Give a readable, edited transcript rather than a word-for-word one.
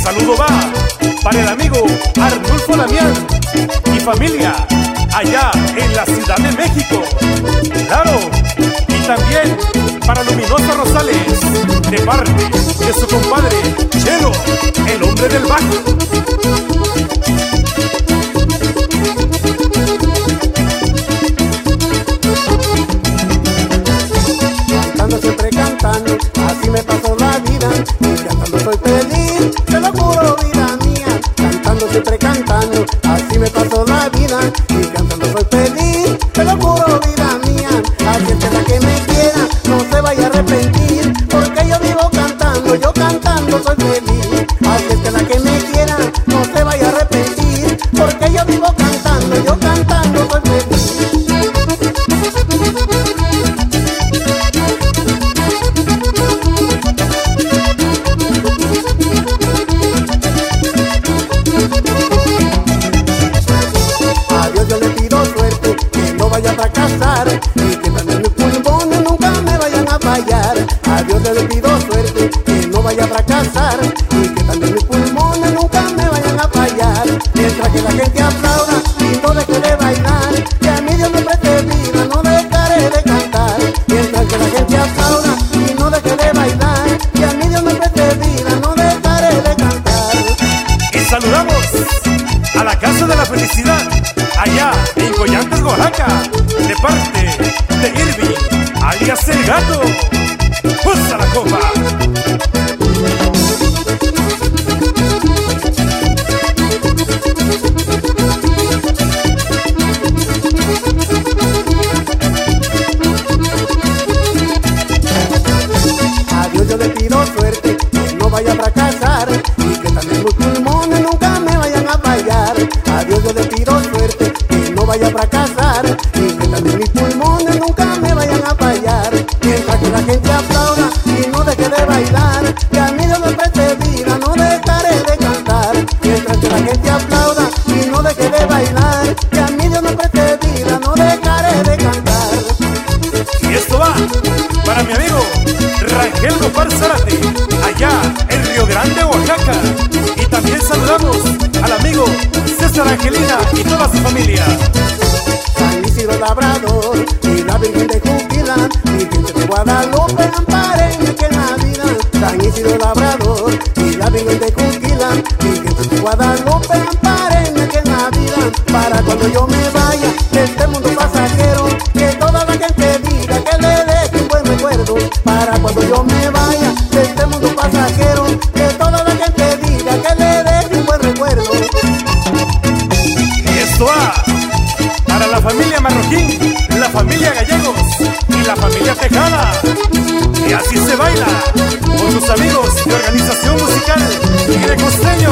saludo va para el amigo Arnulfo Damián y familia allá en la Ciudad de México. Claro, y también para Luminosa Rosales, de parte de su compadre Chelo, el hombre del bajo. Cantando, siempre cantando, así me pasó la vida. Y cantando soy feliz, te lo juro, vida mía. Cantando, siempre cantando, así me pasó la vida. Y cantando soy feliz, te lo juro, vida mía. Así es que la que me quiera no se vaya a arrepentir, porque yo vivo cantando, yo cantando soy feliz. Así es que la que me quiera no se vaya a arrepentir, porque yo vivo cantando, yo cantando soy feliz. Yo le pido suerte, que no vaya a fracasar y que también mis pulmones nunca me vayan a fallar. A Dios le pido suerte, que no vaya a fracasar y que también mis pulmones nunca me vayan a fallar. Mientras que la gente aplauda y no deje de bailar, que a mí Dios me preste vida, no dejaré de cantar. Mientras que la gente aplauda y no deje de bailar, que a mí Dios me preste vida, no dejaré de cantar. Y saludamos a la Casa de la Felicidad allá en Coyantes, Oaxaca, de parte de Irving, alias El Gato. ¡Usa la copa! A Dios yo le pido suerte, que no vaya a fracasar y que también mis pulmones nunca me vayan a fallar. A Dios yo le pido suerte, que no vaya a fracasar y que también mis pulmones nunca me vayan a fallar. Mientras que la gente aplauda y no deje de bailar, que a mí Dios me preste vida, no dejaré de cantar. Mientras que la gente aplauda y no deje de bailar, que a mí Dios me preste vida, no dejaré de cantar. Y esto va para mi amigo Rangel Gopar Zárate, allá en Río Grande, Oaxaca. Y también saludamos al amigo César Angelina y toda su familia. San Isidro Labrador y la Virgen de Juquila, Virgen de Guadalupe, ampárenme que en la vida. San Isidro Labrador y la Virgen de Juquila, Virgen de Guadalupe, ampárenme que en la vida. Para cuando yo me vaya de este mundo pasajero, que toda la gente diga que le deje un buen recuerdo. Para cuando yo me vaya de este mundo pasajero, que toda la gente diga que le deje un buen recuerdo. Y esto va para la familia Marroquín, la familia Gallegos y la familia Tejada. Y así se baila con tus amigos de Organización Musical Tigre Costeño.